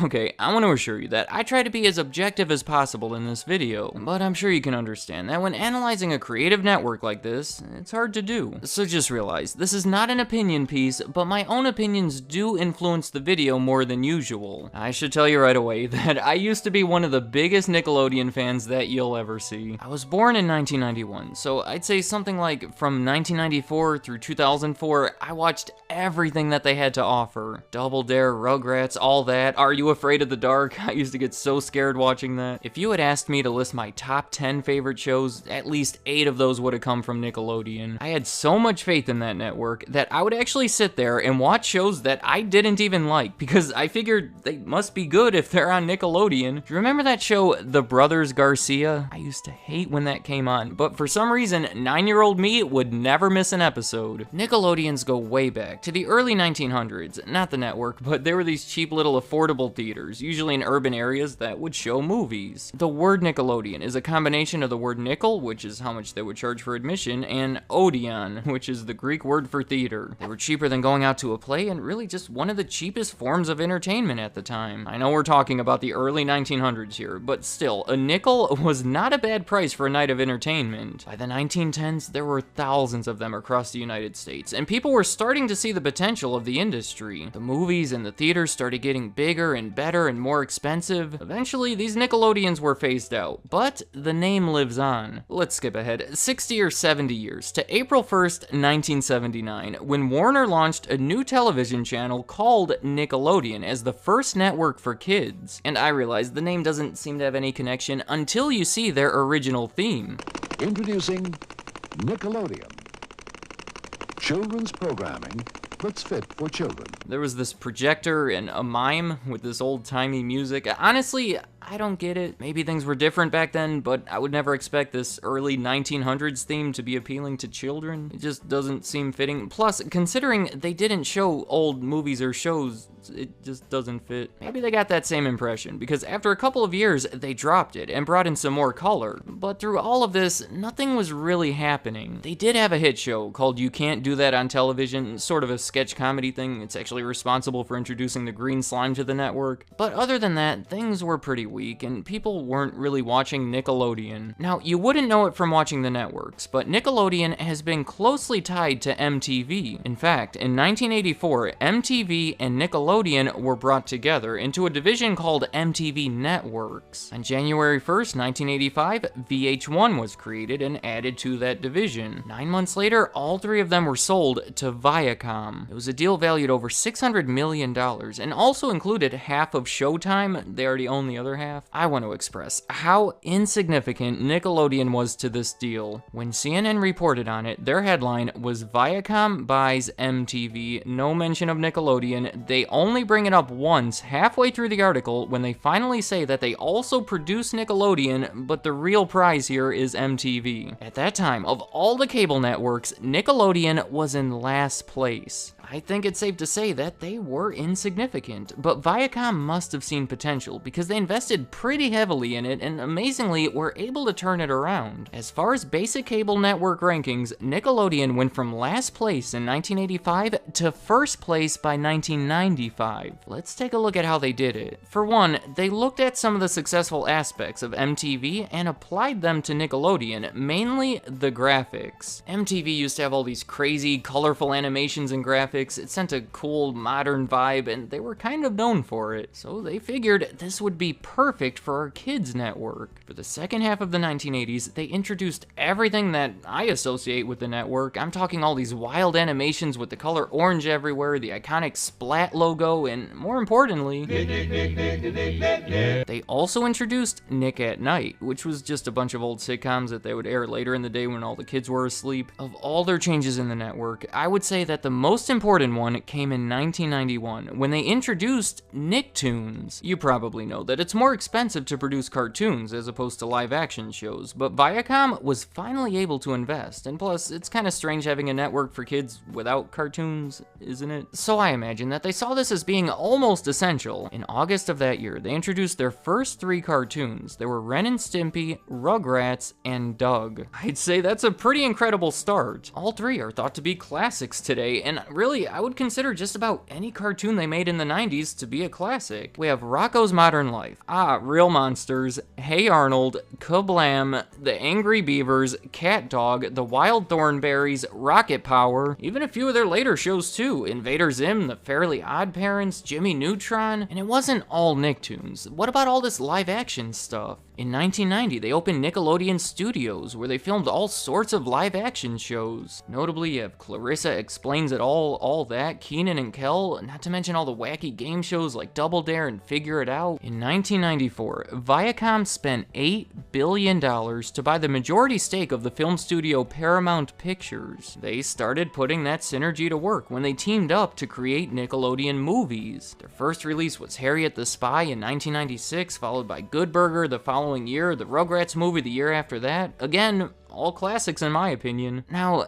Okay, I want to assure you that I try to be as objective as possible in this video, but I'm sure you can understand that when analyzing a creative network like this, it's hard to do. So just realize, this is not an opinion piece, but my own opinions do influence the video more than usual. I should tell you right away that I used to be one of the biggest Nickelodeon fans that you'll ever see. I was born in 1991, so I'd say something like from 1994 through 2004, I watched everything that they had to offer. Double Dare, Rugrats, all that. Are You Afraid of the Dark? I used to get so scared watching that. If you had asked me to list my top 10 favorite shows, at least 8 of those would have come from Nickelodeon. I had so much faith in that network that I would actually sit there and watch shows that I didn't even like because I figured they must be good if they're on Nickelodeon. Do you remember that show, The Brothers Garcia? I used to hate when that came on, but for some reason, 9-year-old me would never miss an episode. Nickelodeons go way back to the early 1900s, not the network, but there were these cheap little affordable theaters, usually in urban areas, that would show movies. The word Nickelodeon is a combination of the word nickel, which is how much they would charge for admission, and Odeon, which is the Greek word for theater. They were cheaper than going out to a play and really just one of the cheapest forms of entertainment at the time. I know we're talking about the early 1900s here, but still, a nickel was not a bad price for a night of entertainment. By the 1910s, there were thousands of them across the United States, and people were starting to see the potential of the industry. The movies and the theaters started getting bigger and better and more expensive. Eventually, these Nickelodeons were phased out, but the name lives on. Let's skip ahead 60 or 70 years to April 1st, 1979, when Warner launched a new television channel called Nickelodeon as the first network for kids. And I realize the name doesn't seem to have any connection until you see their original theme. Introducing Nickelodeon. Children's programming that's fit for children. There was this projector and a mime with this old-timey music. Honestly, I don't get it. Maybe things were different back then, but I would never expect this early 1900s theme to be appealing to children. It just doesn't seem fitting. Plus, considering they didn't show old movies or shows, it just doesn't fit. Maybe they got that same impression, because after a couple of years, they dropped it and brought in some more color. But through all of this, nothing was really happening. They did have a hit show called You Can't Do That on Television, sort of a sketch comedy thing. It's actually responsible for introducing the green slime to the network. But other than that, things were pretty weak, and people weren't really watching Nickelodeon. Now, you wouldn't know it from watching the networks, but Nickelodeon has been closely tied to MTV. In fact, in 1984, MTV and Nickelodeon were brought together into a division called MTV Networks. On January 1st, 1985, VH1 was created and added to that division. 9 months later, all 3 of them were sold to Viacom. It was a deal valued over $600 million and also included half of Showtime. They already own the other half. I want to express how insignificant Nickelodeon was to this deal. When CNN reported on it, their headline was Viacom buys MTV, no mention of Nickelodeon. They only bring it up once halfway through the article when they finally say that they also produce Nickelodeon, but the real prize here is MTV. At that time, of all the cable networks, Nickelodeon was in last place. I think it's safe to say that they were insignificant, but Viacom must have seen potential because they invested pretty heavily in it and amazingly were able to turn it around. As far as basic cable network rankings, Nickelodeon went from last place in 1985 to first place by 1995. Let's take a look at how they did it. For one, they looked at some of the successful aspects of MTV and applied them to Nickelodeon, mainly the graphics. MTV used to have all these crazy, colorful animations and graphics. It sent a cool, modern vibe, and they were kind of known for it. So they figured this would be perfect for our kids' network. For the second half of the 1980s, they introduced everything that I associate with the network. I'm talking all these wild animations with the color orange everywhere, the iconic Splat logo, and more importantly, they also introduced Nick at Night, which was just a bunch of old sitcoms that they would air later in the day when all the kids were asleep. Of all their changes in the network, I would say that the most important one came in 1991 when they introduced Nicktoons. You probably know that it's more more expensive to produce cartoons as opposed to live-action shows, but Viacom was finally able to invest, and plus, it's kind of strange having a network for kids without cartoons, isn't it? So I imagine that they saw this as being almost essential. In August of that year, they introduced their first 3 cartoons. There were Ren and Stimpy, Rugrats, and Doug. I'd say that's a pretty incredible start. All 3 are thought to be classics today, and really, I would consider just about any cartoon they made in the 90s to be a classic. We have Rocko's Modern Life, Real Monsters, Hey Arnold, Kablam, The Angry Beavers, Cat Dog, The Wild Thornberrys, Rocket Power, even a few of their later shows too, Invader Zim, The Fairly Odd Parents, Jimmy Neutron, and it wasn't all Nicktoons. What about all this live action stuff? In 1990, they opened Nickelodeon Studios, where they filmed all sorts of live-action shows. Notably, you have Clarissa Explains It All That, Kenan and Kel, not to mention all the wacky game shows like Double Dare and Figure It Out. In 1994, Viacom spent $8 billion to buy the majority stake of the film studio Paramount Pictures. They started putting that synergy to work when they teamed up to create Nickelodeon movies. Their first release was Harriet the Spy in 1996, followed by Good Burger the following year, the Rugrats movie the year after that. Again, all classics in my opinion. Now,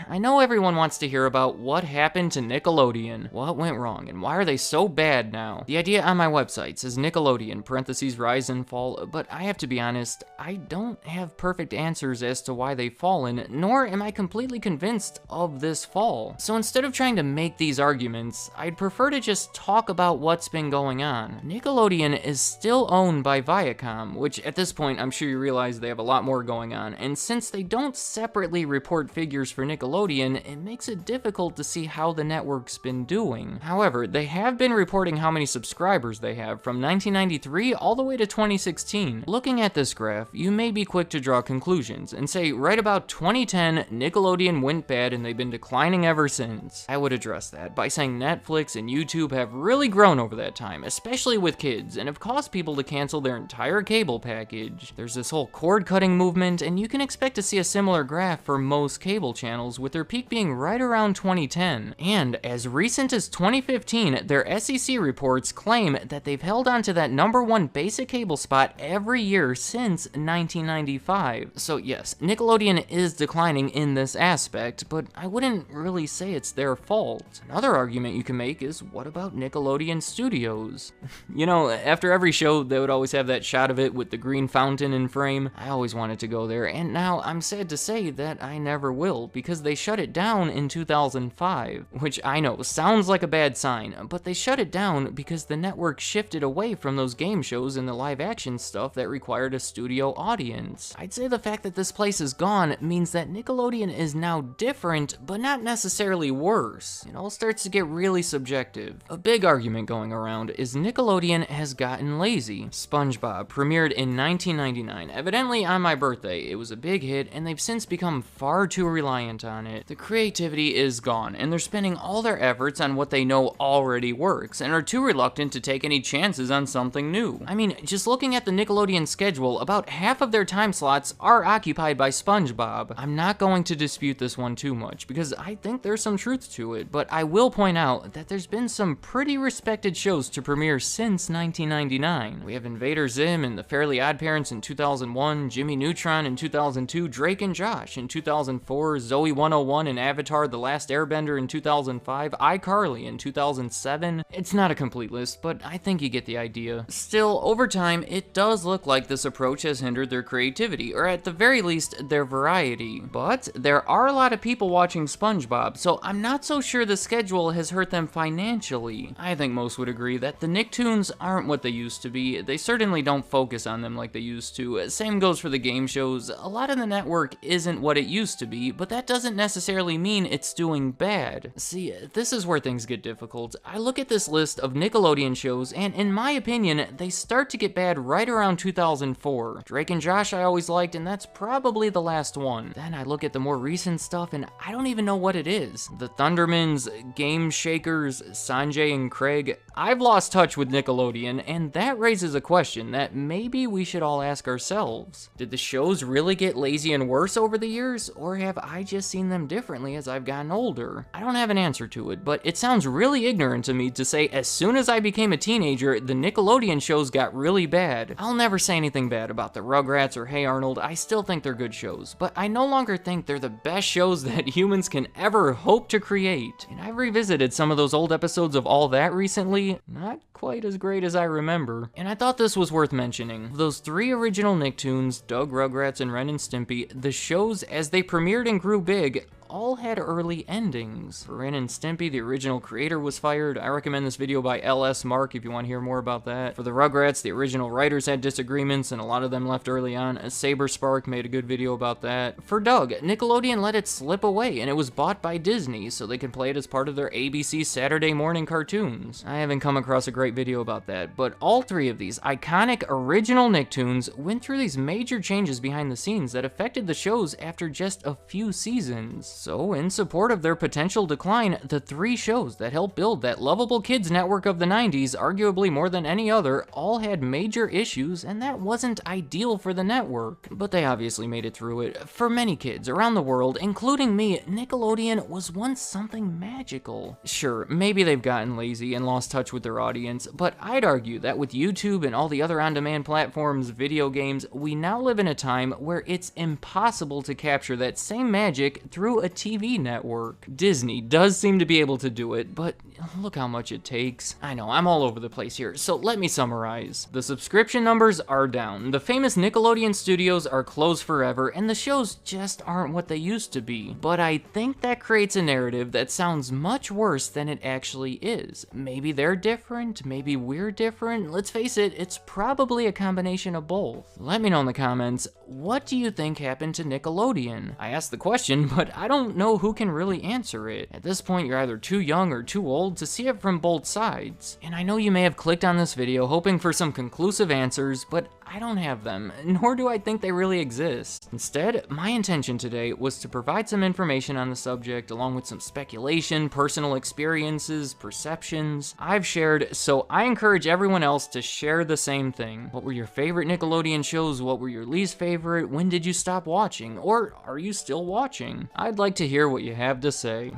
I know everyone wants to hear about what happened to Nickelodeon, what went wrong, and why are they so bad now? The idea on my website says Nickelodeon, parentheses, rise and fall, but I have to be honest, I don't have perfect answers as to why they've fallen, nor am I completely convinced of this fall. So instead of trying to make these arguments, I'd prefer to just talk about what's been going on. Nickelodeon is still owned by Viacom, which at this point I'm sure you realize they have a lot more going on, and since they don't separately report figures for Nickelodeon, it makes it difficult to see how the network's been doing. However, they have been reporting how many subscribers they have from 1993 all the way to 2016. Looking at this graph, you may be quick to draw conclusions and say right about 2010, Nickelodeon went bad and they've been declining ever since. I would address that by saying Netflix and YouTube have really grown over that time, especially with kids, and have caused people to cancel their entire cable package. There's this whole cord-cutting movement, and you can expect to see a similar graph for most cable channels, with their peak being right around 2010. And as recent as 2015, their SEC reports claim that they've held on to that #1 basic cable spot every year since 1995. So yes, Nickelodeon is declining in this aspect, but I wouldn't really say it's their fault. Another argument you can make is, what about Nickelodeon Studios? You know, after every show, they would always have that shot of it with the green fountain in frame. I always wanted to go there, and now I'm sad to say that I never will, because they shut it down in 2005, which I know sounds like a bad sign, but they shut it down because the network shifted away from those game shows and the live action stuff that required a studio audience. I'd say the fact that this place is gone means that Nickelodeon is now different, but not necessarily worse. It all starts to get really subjective. A big argument going around is Nickelodeon has gotten lazy. SpongeBob premiered in 1999, evidently on my birthday. It was a big hit, and they've since become far too reliant on it. The creativity is gone, and they're spending all their efforts on what they know already works, and are too reluctant to take any chances on something new. I mean, just looking at the Nickelodeon schedule, about half of their time slots are occupied by SpongeBob. I'm not going to dispute this one too much, because I think there's some truth to it, but I will point out that there's been some pretty respected shows to premiere since 1999. We have Invader Zim and The Fairly Odd Parents in 2001, Jimmy Neutron in 2002, Drake and Josh in 2004, Zoe 101 and Avatar The Last Airbender in 2005, iCarly in 2007. It's not a complete list, but I think you get the idea. Still, over time, it does look like this approach has hindered their creativity, or at the very least, their variety. But there are a lot of people watching SpongeBob, so I'm not so sure the schedule has hurt them financially. I think most would agree that the Nicktoons aren't what they used to be. They certainly don't focus on them like they used to. Same goes for the game shows. A lot of the network isn't what it used to be, but that doesn't necessarily mean it's doing bad. See, this is where things get difficult. I look at this list of Nickelodeon shows, and in my opinion, they start to get bad right around 2004. Drake and Josh I always liked, and that's probably the last one. Then I look at the more recent stuff, and I don't even know what it is. The Thundermans, Game Shakers, Sanjay and Craig. I've lost touch with Nickelodeon, and that raises a question that maybe we should all ask ourselves. Did the shows really get lazy crazy and worse over the years, or have I just seen them differently as I've gotten older? I don't have an answer to it, but it sounds really ignorant to me to say as soon as I became a teenager, the Nickelodeon shows got really bad. I'll never say anything bad about the Rugrats or Hey Arnold, I still think they're good shows, but I no longer think they're the best shows that humans can ever hope to create. And I've revisited some of those old episodes of All That recently, not quite as great as I remember. And I thought this was worth mentioning. Those 3 original Nicktoons, Doug, Rugrats, and Ren and Stimpy, the shows as they premiered and grew big, all had early endings. For Ren and Stimpy, the original creator was fired. I recommend this video by LS Mark if you want to hear more about that. For the Rugrats, the original writers had disagreements and a lot of them left early on. Saber Spark made a good video about that. For Doug, Nickelodeon let it slip away and it was bought by Disney so they could play it as part of their ABC Saturday morning cartoons. I haven't come across a great video about that, but all 3 of these iconic original Nicktoons went through these major changes behind the scenes that affected the shows after just a few seasons. So, in support of their potential decline, the 3 shows that helped build that lovable kids network of the 90s, arguably more than any other, all had major issues, and that wasn't ideal for the network. But they obviously made it through it. For many kids around the world, including me, Nickelodeon was once something magical. Sure, maybe they've gotten lazy and lost touch with their audience, but I'd argue that with YouTube and all the other on-demand platforms, video games, we now live in a time where it's impossible to capture that same magic through a TV network. Disney does seem to be able to do it, but look how much it takes. I know, I'm all over the place here, so let me summarize. The subscription numbers are down, the famous Nickelodeon studios are closed forever, and the shows just aren't what they used to be. But I think that creates a narrative that sounds much worse than it actually is. Maybe they're different, maybe we're different. Let's face it, it's probably a combination of both. Let me know in the comments, what do you think happened to Nickelodeon? I asked the question, but I don't know who can really answer it. At this point, you're either too young or too old to see it from both sides. And I know you may have clicked on this video hoping for some conclusive answers, but I don't have them, nor do I think they really exist. Instead, my intention today was to provide some information on the subject along with some speculation, personal experiences, perceptions I've shared, so I encourage everyone else to share the same thing. What were your favorite Nickelodeon shows? What were your least favorite? When did you stop watching? Or are you still watching? I'd like to hear what you have to say.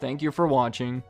Thank you for watching.